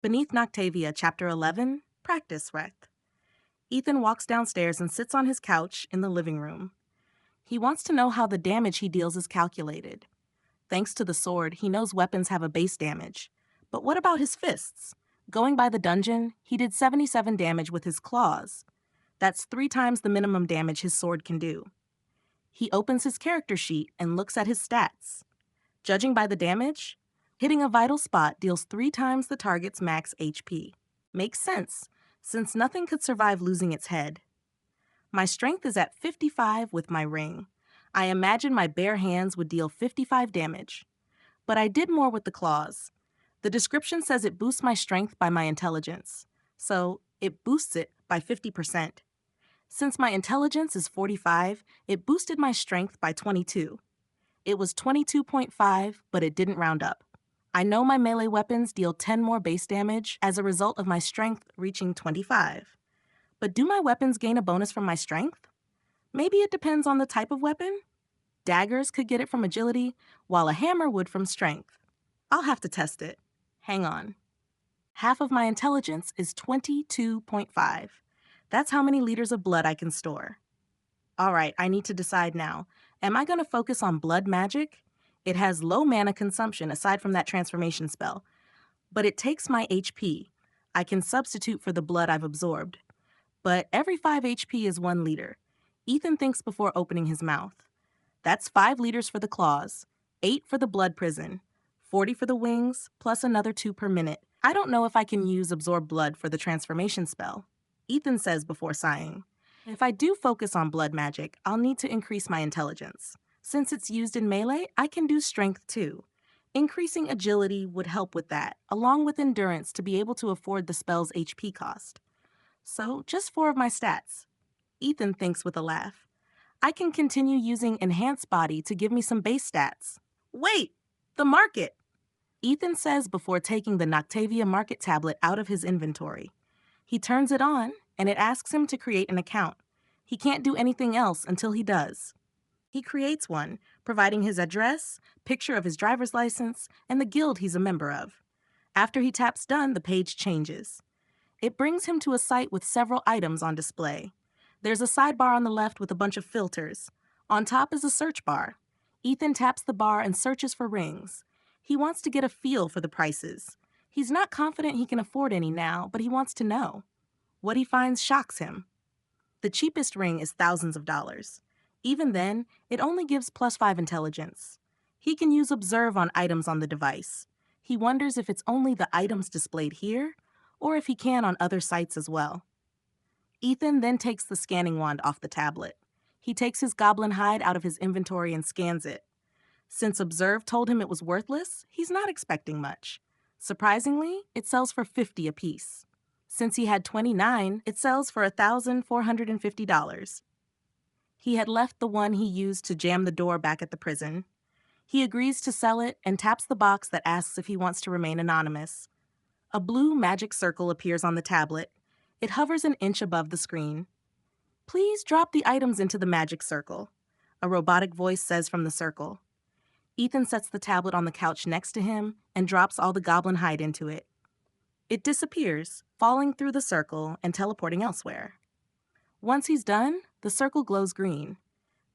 Beneath Noctavia, Chapter 11, Practice Wreck. Ethan walks downstairs and sits on his couch in the living room. He wants to know how the damage he deals is calculated. Thanks to the sword, he knows weapons have a base damage. But what about his fists? Going by the dungeon, he did 77 damage with his claws. That's 3 times the minimum damage his sword can do. He opens his character sheet and looks at his stats. Judging by the damage, hitting a vital spot deals 3 times the target's max HP. Makes sense, since nothing could survive losing its head. My strength is at 55 with my ring. I imagine my bare hands would deal 55 damage. But I did more with the claws. The description says it boosts my strength by my intelligence, so it boosts it by 50%. Since my intelligence is 45, it boosted my strength by 22. It was 22.5, but it didn't round up. I know my melee weapons deal 10 more base damage as a result of my strength reaching 25. But do my weapons gain a bonus from my strength? Maybe it depends on the type of weapon. Daggers could get it from agility, while a hammer would from strength. I'll have to test it. Hang on. Half of my intelligence is 22.5. That's how many liters of blood I can store. All right, I need to decide now. Am I going to focus on blood magic? It has low mana consumption aside from that transformation spell, but it takes my HP. I can substitute for the blood I've absorbed. But every 5 HP is 1 liter. Ethan thinks before opening his mouth. That's 5 liters for the claws, 8 for the blood prison, 40 for the wings, plus another 2 per minute. I don't know if I can use absorb blood for the transformation spell. Ethan says before sighing. If I do focus on blood magic, I'll need to increase my intelligence. Since it's used in melee, I can do strength too. Increasing agility would help with that, along with endurance to be able to afford the spell's HP cost. So, just 4 of my stats. Ethan thinks with a laugh. I can continue using Enhanced Body to give me some base stats. Wait! The market! Ethan says before taking the Noctavia market tablet out of his inventory. He turns it on, and it asks him to create an account. He can't do anything else until he does. He creates one, providing his address, picture of his driver's license, and the guild he's a member of. After he taps done, the page changes. It brings him to a site with several items on display. There's a sidebar on the left with a bunch of filters. On top is a search bar. Ethan taps the bar and searches for rings. He wants to get a feel for the prices. He's not confident he can afford any now, but he wants to know. What he finds shocks him. The cheapest ring is thousands of dollars. Even then, it only gives +5 intelligence. He can use observe on items on the device. He wonders if it's only the items displayed here, or if he can on other sites as well. Ethan then takes the scanning wand off the tablet. He takes his goblin hide out of his inventory and scans it. Since Observe told him it was worthless, he's not expecting much. Surprisingly, it sells for $50 apiece. Since he had 29, it sells for $1,450. He had left the one he used to jam the door back at the prison. He agrees to sell it and taps the box that asks if he wants to remain anonymous. A blue magic circle appears on the tablet. It hovers an inch above the screen. Please drop the items into the magic circle, a robotic voice says from the circle. Ethan sets the tablet on the couch next to him and drops all the goblin hide into it. It disappears, falling through the circle and teleporting elsewhere. Once he's done, the circle glows green.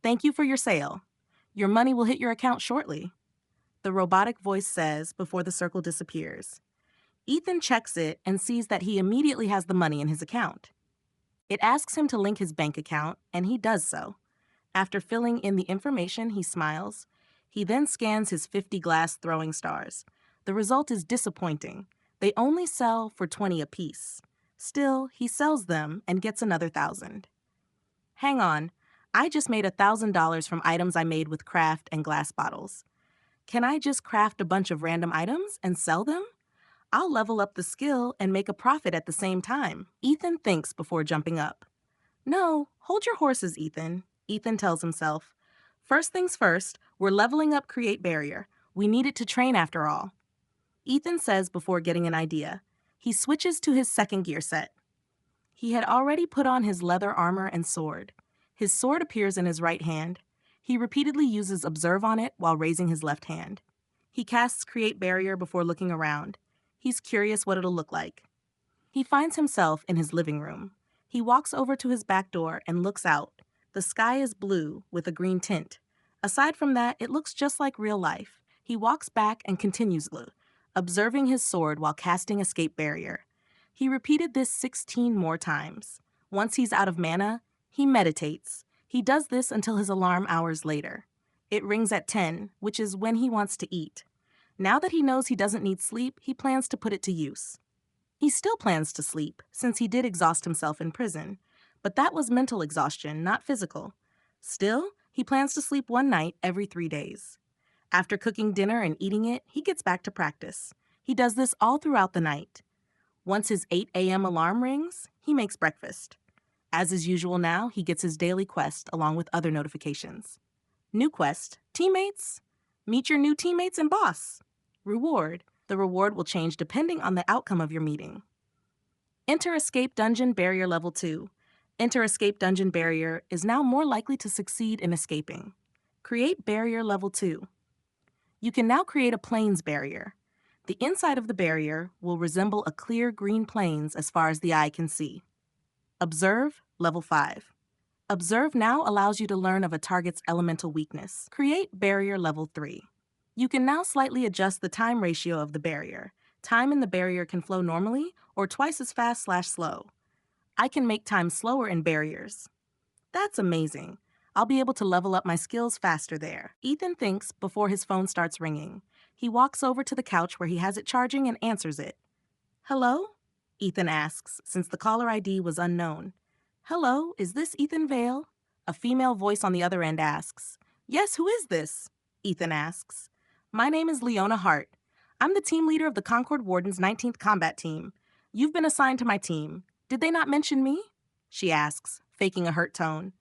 Thank you for your sale. Your money will hit your account shortly, the robotic voice says before the circle disappears. Ethan checks it and sees that he immediately has the money in his account. It asks him to link his bank account, and he does so. After filling in the information, he smiles. He then scans his 50 glass throwing stars. The result is disappointing. They only sell for 20 apiece. Still, he sells them and gets another 1,000. Hang on, I just made $1,000 from items I made with craft and glass bottles. Can I just craft a bunch of random items and sell them? I'll level up the skill and make a profit at the same time. Ethan thinks before jumping up. No, hold your horses, Ethan, Ethan tells himself. First things first, we're leveling up Create Barrier. We need it to train after all. Ethan says before getting an idea. He switches to his second gear set. He had already put on his leather armor and sword. His sword appears in his right hand. He repeatedly uses Observe on it while raising his left hand. He casts Create Barrier before looking around. He's curious what it'll look like. He finds himself in his living room. He walks over to his back door and looks out. The sky is blue with a green tint. Aside from that, it looks just like real life. He walks back and continues, observing his sword while casting Escape Barrier. He repeated this 16 more times. Once he's out of mana, he meditates. He does this until his alarm hours later. It rings at 10, which is when he wants to eat. Now that he knows he doesn't need sleep, he plans to put it to use. He still plans to sleep, since he did exhaust himself in prison. But that was mental exhaustion, not physical. Still, he plans to sleep one night every 3 days. After cooking dinner and eating it, he gets back to practice. He does this all throughout the night. Once his 8 a.m. alarm rings, he makes breakfast. As is usual now, he gets his daily quest along with other notifications. New quest, teammates. Meet your new teammates and boss. Reward. The reward will change depending on the outcome of your meeting. Enter Escape Dungeon Barrier Level 2. Enter Escape Dungeon Barrier is now more likely to succeed in escaping. Create Barrier Level 2. You can now create a plains barrier. The inside of the barrier will resemble a clear green plains as far as the eye can see. Observe Level 5. Observe now allows you to learn of a target's elemental weakness. Create Barrier Level 3. You can now slightly adjust the time ratio of the barrier. Time in the barrier can flow normally or twice as fast/slow. I can make time slower in barriers. That's amazing. I'll be able to level up my skills faster there. Ethan thinks before his phone starts ringing. He walks over to the couch where he has it charging and answers it. Hello? Ethan asks, since the caller ID was unknown. Hello, is this Ethan Vale? A female voice on the other end asks. Yes, who is this? Ethan asks. My name is Leona Hart. I'm the team leader of the Concord Warden's 19th Combat Team. You've been assigned to my team. Did they not mention me? She asks, faking a hurt tone.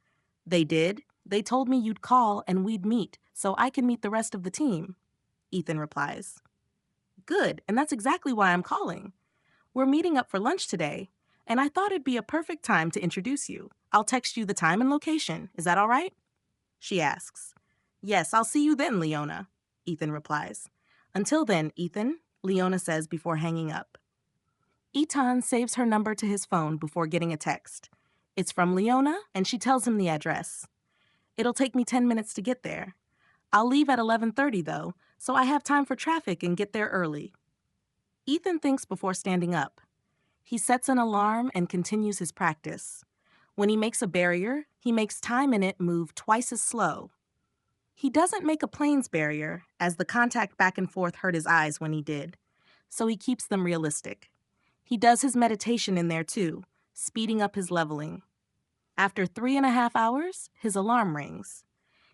They did. They told me you'd call and we'd meet, so I can meet the rest of the team. Ethan replies. Good, and that's exactly why I'm calling. We're meeting up for lunch today, and I thought it'd be a perfect time to introduce you. I'll text you the time and location. Is that all right? She asks. Yes, I'll see you then, Leona. Ethan replies. Until then, Ethan, Leona says before hanging up. Ethan saves her number to his phone before getting a text. It's from Leona, and she tells him the address. It'll take me 10 minutes to get there. I'll leave at 11:30 though, so I have time for traffic and get there early. Ethan thinks before standing up. He sets an alarm and continues his practice. When he makes a barrier, he makes time in it move twice as slow. He doesn't make a plains barrier, as the contact back and forth hurt his eyes when he did, so he keeps them realistic. He does his meditation in there too, speeding up his leveling. After 3.5 hours, his alarm rings.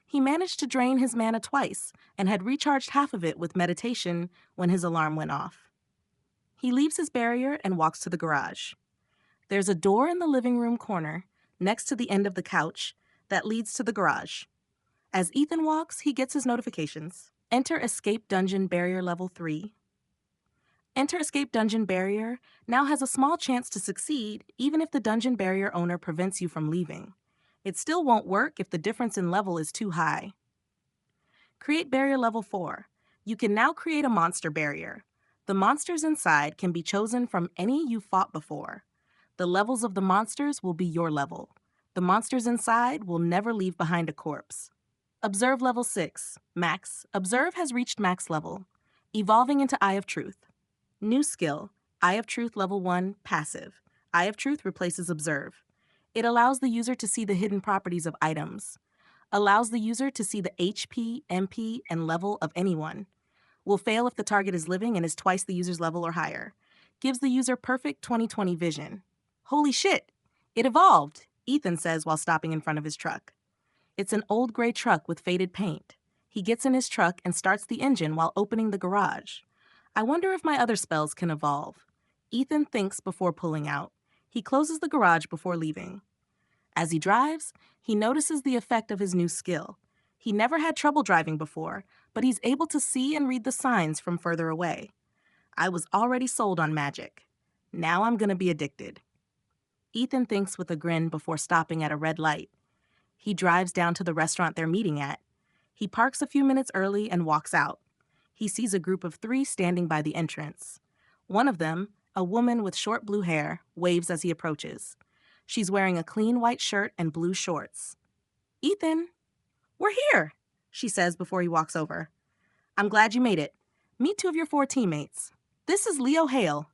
He managed to drain his mana twice and had recharged half of it with meditation when his alarm went off. He leaves his barrier and walks to the garage. There's a door in the living room corner, next to the end of the couch, that leads to the garage. As Ethan walks, he gets his notifications. Enter Escape Dungeon Barrier Level 3. Enter Escape Dungeon Barrier now has a small chance to succeed even if the dungeon barrier owner prevents you from leaving. It still won't work if the difference in level is too high. Create Barrier Level 4. You can now create a monster barrier. The monsters inside can be chosen from any you've fought before. The levels of the monsters will be your level. The monsters inside will never leave behind a corpse. Observe Level 6. Max. Observe has reached max level. Evolving into Eye of Truth. New skill. Eye of Truth Level 1. Passive. Eye of Truth replaces Observe. It allows the user to see the hidden properties of items. Allows the user to see the HP, MP, and level of anyone. Will fail if the target is living and is twice the user's level or higher. Gives the user perfect 20/20 vision. Holy shit! It evolved, Ethan says while stopping in front of his truck. It's an old gray truck with faded paint. He gets in his truck and starts the engine while opening the garage. I wonder if my other spells can evolve. Ethan thinks before pulling out. He closes the garage before leaving. As he drives, he notices the effect of his new skill. He never had trouble driving before, but he's able to see and read the signs from further away. I was already sold on magic. Now I'm gonna be addicted. Ethan thinks with a grin before stopping at a red light. He drives down to the restaurant they're meeting at. He parks a few minutes early and walks out. He sees a group of 3 standing by the entrance. One of them, a woman with short blue hair, waves as he approaches. She's wearing a clean white shirt and blue shorts. Ethan, we're here, she says before he walks over. I'm glad you made it. Meet two of your four teammates. This is Leo Hale.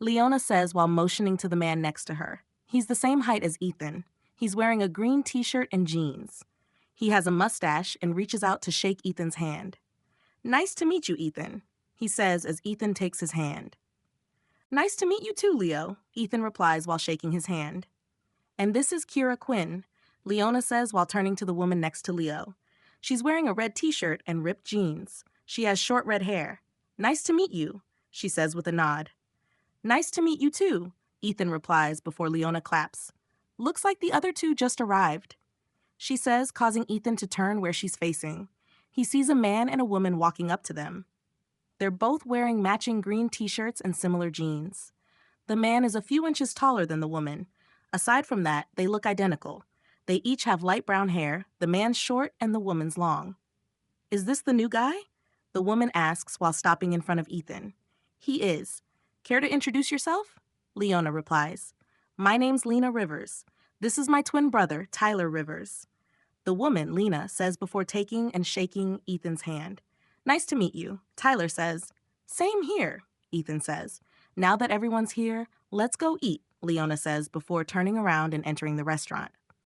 Leona says while motioning to the man next to her. He's the same height as Ethan. He's wearing a green t-shirt and jeans. He has a mustache and reaches out to shake Ethan's hand. Nice to meet you, Ethan, he says as Ethan takes his hand. Nice to meet you too, Leo, Ethan replies while shaking his hand. And this is Kira Quinn, Leona says while turning to the woman next to Leo. She's wearing a red t-shirt and ripped jeans. She has short red hair. Nice to meet you, she says with a nod. Nice to meet you too, Ethan replies before Leona claps. Looks like the other two just arrived, she says, causing Ethan to turn where she's facing. He sees a man and a woman walking up to them. They're both wearing matching green t-shirts and similar jeans. The man is a few inches taller than the woman. Aside from that, they look identical. They each have light brown hair, the man's short and the woman's long. Is this the new guy? The woman asks while stopping in front of Ethan. He is. Care to introduce yourself? Leona replies. My name's Lena Rivers. This is my twin brother, Tyler Rivers. The woman, Lena, says before taking and shaking Ethan's hand. Nice to meet you. Tyler says. Same here, Ethan says. Now that everyone's here, let's go eat, Leona says before turning around and entering the restaurant.